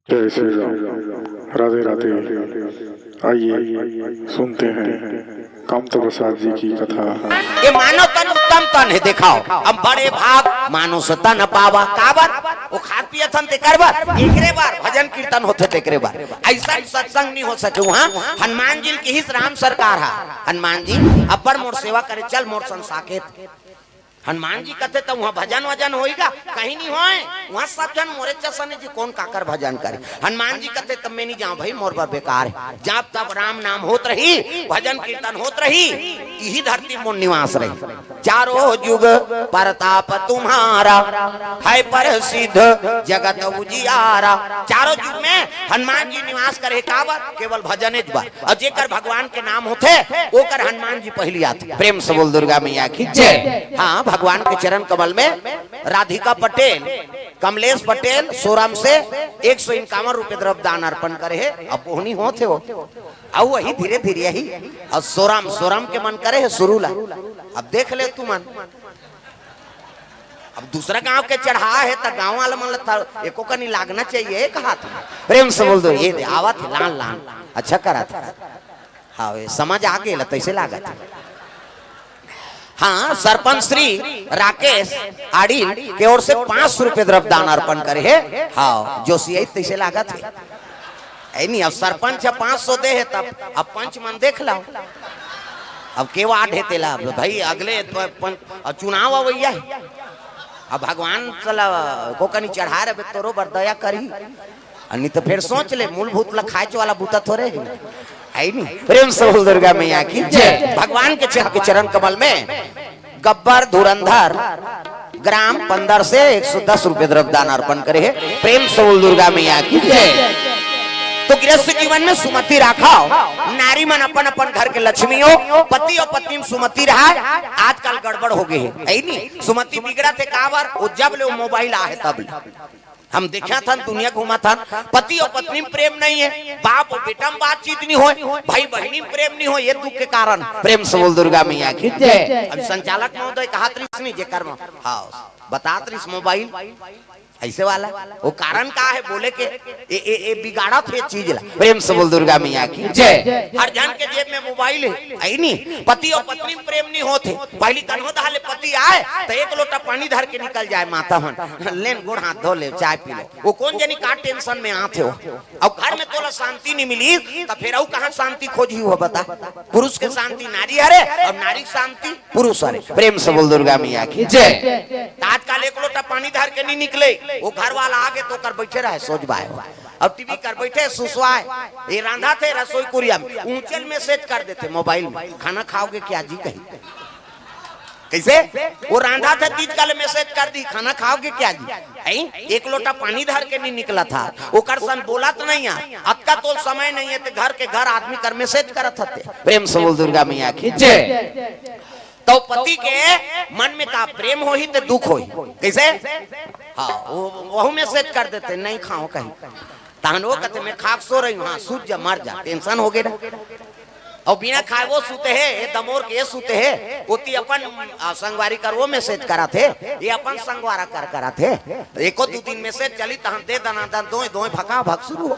जय श्री राम। राधे राधे। आइए सुनते हैं कामता प्रसाद जी की कथा। ये मानव तन उत्तम तन है, दिखाओ अब बड़े भाग मानो तन पावा काबर वो खात पिया थन ते करबर एकरे बार भजन कीर्तन होते तेकरे बार ऐसा सत्संग नहीं हो सके। वहां हनुमान जी की ही राम सरकार है। हनुमान जी अब्बर मोर सेवा करे चल मोर संसाकेत हनुमान जी कहते तो वहाँ भजन वजन होएगा कहीं नहीं होए। वहाँ सब जन मोरे चसने जी कौन काकर भजन करे। हनुमान जी कहते तब मैं नहीं जाऊं भाई मोर पर बेकार है। जब तब राम नाम होत रही भजन कीर्तन होत रही यही धरती मोर निवास रही। चारों युग परताप तुम्हारा है प्रसिद्ध जगत उजियारा। चारों युग में हनुमान जी निवास करे काबर केवल भजन बार और जेकर भगवान के नाम होते ओकर हनुमान जी पहली आते। प्रेम से बोल दुर्गा मैया की जय। हाँ भगवान के चरण कमल में राधिका पटेल कमलेश पटेल सोरम से 151 रुपए द्रव्य दान अर्पण करे है। अब ओहनी होते हो अब वही धीरे धीरे यही और सोरम के मन करे है सुरूला। अब देख ले तू मन अब दूसरा गांव के चढ़ा है तो गांव वाला मन एको का नहीं लागना चाहिए कहा था। प्रेम से बोल दो ये आवत लान लान अच्छा करा था। हाँ समझ आ गए तैसे लागत। हाँ सरपंच श्री राकेश आडिल के ओर से 500 रुपए द्रव्य दान अर्पण करे है। हाँ जोशी तैसे लागत है नहीं। अब सरपंच 500 दे है तब अब पंच मन देख लो अब के वार्ड है तेला भाई अगले चुनाव भैया अब भगवान चला को कनी चढ़ा रहे तोरो बरदया करी नहीं तो फिर सोच ले मूलभूत लखाए वाला बूता थोड़े है नहीं। प्रेम से बोल दुर्गा मैया की जय। भगवान के चरण कमल में गब्बर धुरंधर ग्राम 15 से 110 रुपए द्रव्य दान अर्पण करे है। प्रेम से बोल दुर्गा मैया की जय। तो गृहस्थ जीवन में सुमति रखाओ नारी मन अपन अपन घर के लक्ष्मी हो पति और पत्नी में सुमति रहा। आजकल गड़बड़ हो गए है नहीं। सुमति बिगड़ा थे काबर वो जब ले मोबाइल आए तब हम देखा था दुनिया घुमा था पति और पत्नी में प्रेम नहीं है बाप और बेटा में बातचीत नहीं हो भाई बहनी में प्रेम नहीं हो ये दुख के कारण। प्रेम से बोल दुर्गा मैया की जय। अब संचालक महोदय कहा नहीं जे कर्म हाँ बता मोबाइल ऐसे वाला वो कारण का है बोले के ए बिगाड़ा थे चीज ला। प्रेम से बोल दुर्गा मैया की जय। हर जन के जेब में मोबाइल है आई नहीं। पति और पत्नी में प्रेम नहीं होते पहली कन्हो दहाले पति आए तो एक लोटा पानी धर के निकल जाए माता मन लेन गुड़ हाथ धो ले चाय पी ले वो कौन जानी का टेंशन में आते हो। अब घर में तोला शांति नहीं मिली तो फिर कहाँ शांति खोजी हो बता। पुरुष के शांति नारी हरे और नारी शांति पुरुष हरे। प्रेम से बोल दुर्गा मैया की जय। आजकल एक लोटा पानी धर के नहीं निकले वो घर वाला आगे तो कर बैठे रहे सोच बाय अब टीवी कर बैठे सुसवाए ये रांधा थे रसोई कुरिया में ऊंचल मैसेज कर देते मोबाइल में खाना खाओगे क्या जी कहीं कैसे वो रांधा था तीज काले मैसेज कर दी खाना खाओगे क्या जी। एक लोटा पानी धर के नहीं निकला था वो कर सन बोला तो नहीं है अब का तो समय नहीं है तो घर के घर आदमी कर मैसेज करत थे। प्रेम से बोल दुर्गा मैया की जय। तो पति के मन में का प्रेम हो ही तो दुख हो कैसे हाँ वो मैसेज कर देते नहीं खाओ कहीं तहन वो कहते मैं खाक सो रही हूँ हाँ सूझ जा मर जा टेंशन हो गया और बिना खाए वो सूते है दमोर के सूते है ओती अपन संगवारी कर वो मैसेज करा थे ये अपन संगवारा कर करा थे एको दो दिन मैसेज चली तहन दे दना दन दो भका भक शुरू हो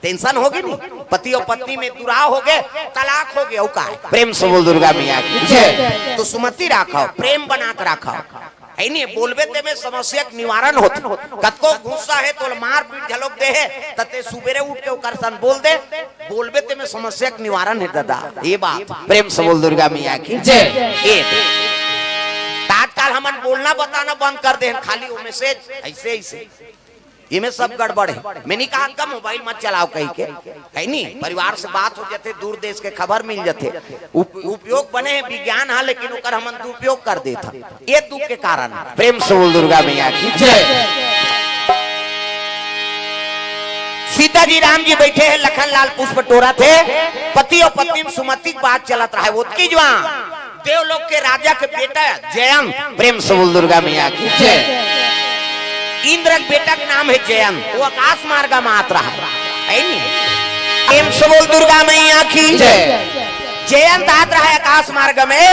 टेंशन हो गई नहीं। पति और पत्नी में दुराव हो गए तलाक हो गया का। प्रेम से बोल दुर्गा मैया की जय। तो सुमति रखाओ प्रेम बना कर रखाओ है नहीं बोलबे ते में समस्या के निवारण होते कतको गुस्सा है तो मार पीट झलोक दे है तते सुबेरे उठ के करसन बोल दे बोलबे ते में समस्या के निवारण है दादा ये बात। प्रेम से बोल दुर्गा मैया की जय। तात्काल हमन बोलना बताना बंद कर दे खाली वो मैसेज ऐसे ऐसे ये में सब गड़बड़ है। मैंने कहा कम मोबाइल मत चलाओ कहीं के है नहीं परिवार से बात हो जाते दूर देश के खबर मिल जाते उपयोग बने हैं विज्ञान है लेकिन उकर हमन दुरुपयोग कर देता ये दुख के कारण। प्रेम से बोल दुर्गा मैया की जय। सीता जी राम जी बैठे हैं लखन लाल पुष्प टोरा थे पति और पत्नी में सुमति की बात चलत रहा है वो की जवान देवलोक के राजा के बेटा जयंत। प्रेम से बोल दुर्गा मैया की जय। इंद्र बेटा का नाम है जयंत वो आकाश मार्ग में आता रहा है नहीं। प्रेम से बोल दुर्गा मैया की जय। जयंत आत रहा आकाश मार्ग में,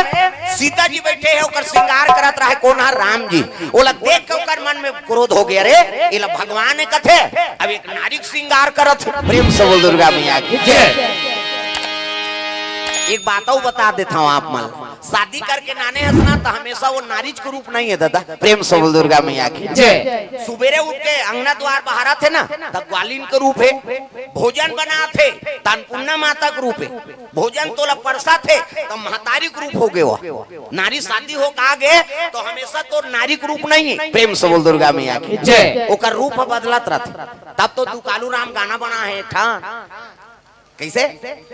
सीता जी बैठे है ओकर श्रृंगार करत रहा कौन है राम जी। ओला देख के ओकर मन में क्रोध हो गया, रे इला भगवान ने कथे अब एक नारी श्रृंगार करत। प्रेम से बोल दुर्गा मैया की जय। एक बात और बता देता हूँ आप मन, शादी करके नाने हंसना तो हमेशा वो नारीज के रूप नहीं है दादा। प्रेम से बोल दुर्गा मैया की जय। सुबेरे उठ के अंगना द्वार बहारा थे ना तब ग्वालिन के रूप है, भोजन बना थे तनपुन्ना माता के रूप है, भोजन तोला परसा थे तो महतारी के रूप हो गए। नारी शादी हो का गए तो हमेशा तो नारी के रूप नहीं है। प्रेम से बोल दुर्गा मैया की जय। ओकर रूप बदलत रहते। तब तो दुकालू राम गाना बना है कैसे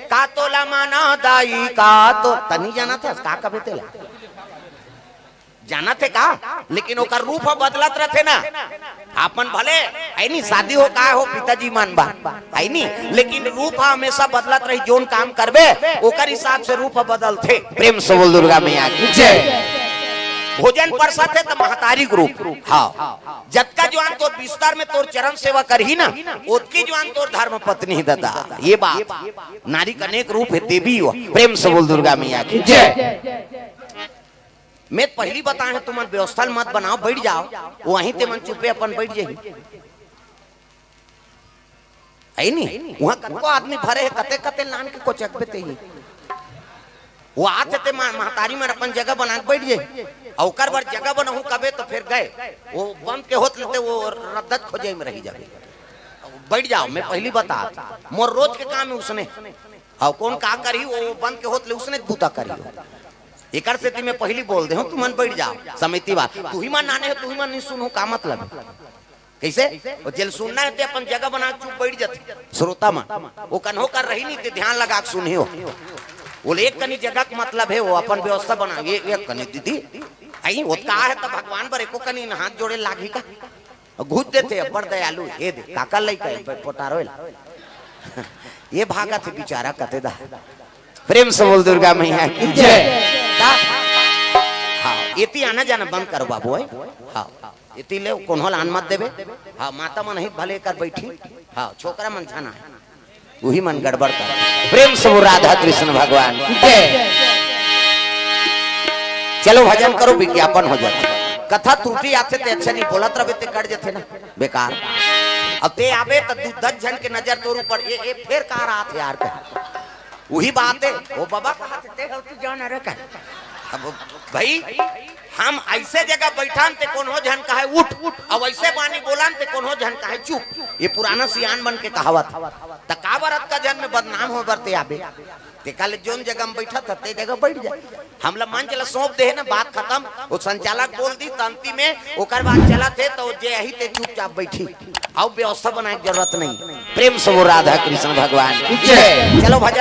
का तो माना दाई का तो तनी जाना थे का कभी तेला जाना थे का, लेकिन ओकर रूप बदलत रहते ना। आपन भले आई नहीं शादी हो का हो पिताजी मान बा आई नहीं, लेकिन रूप हमेशा बदलत रही। जोन काम करबे ओकर हिसाब से रूप बदलते। प्रेम से बोल दुर्गा मैया की जय। भोजन परसा थे तो महतारी ग्रुप हाँ जतका जवान तोर बिस्तर में तोर चरण सेवा करही ना उतकी जवान तोर धर्म पत्नी दादा। ये बात नारी का अनेक रूप है देवी हो। प्रेम से बोल दुर्गा मैया की जय। मैं पहली बताए तुम व्यवस्था मत बनाओ, बैठ जाओ वहीं ते मन चुपे अपन बैठ जाही है नहीं। वहां कतको आदमी भरे है कते कते लान के को चकबे ते ही वो आते ते महतारी में अपन जगह बना के बैठ जाए। औकर बार जगह बनहु कबे तो फिर गए वो बंद के होत लेते वो रद्दत खोजे में रही जाए। बैठ जाओ मैं पहली बता मोर रोज के काम है उसने और कौन का करी वो बंद के होत ले उसने बूता करी। एकर से मैं पहली बोल दे हूं तुम बैठ जाओ समिति बात तू ही मन नाने तू ही मन नहीं सुनो का मतलब कैसे वो जेल सुनना है अपन जगह बना के चुप बैठ जाते श्रोता मन वो कन्हो कर रही नहीं ध्यान लगा के सुनी हो। वो एक कनी जगह का मतलब है वो अपन व्यवस्था बना एक कनी दीदी आई वो का है तो भगवान पर एको कनी हाथ जोड़े लागी का घुस देते बड़ दयालु ये दे काका लई का पोटारो ये भागा थे बेचारा कतेदा। प्रेम से बोल दुर्गा मैया की जय। हाँ इति आना जाना बंद करो बाबू है। हाँ इति ले कोन्होल आन मत देवे। हाँ माता मन ही भले कर बैठी। हाँ छोकरा मन जाना है वही मन गड़बड़ कर। प्रेम से वो राधा कृष्ण भगवान की जय। चलो भजन करो विज्ञापन हो जाता। कथा त्रुटि आते थे अच्छा नहीं बोलत रहे ते कट जाते ना बेकार। अब ते आवे तो 10 जन के नजर तोर ऊपर ये फिर कहा रहा थे यार का वही बात है वो बाबा कहा थे तू जान रे का। अब भाई हम ऐसे जगह बैठान ते कोनो जन कहे उठ और वैसे बानी बोलान ते कोनो जन कहे चुप। ये पुराना सियान बन के कहावत तकावरत का जन में बदनाम हो बरते आबे ते कल जोन जगह में बैठा था ते जगह बैठ जाए। हमला मन चला सौंप दे ना बात खत्म वो संचालक बोल दी तंती में ओकर बात चला थे तो जे यही ते चुपचाप बैठी और व्यवस्था बनाए जरूरत नहीं। प्रेम से वो राधा कृष्ण भगवान की जय। चलो भजन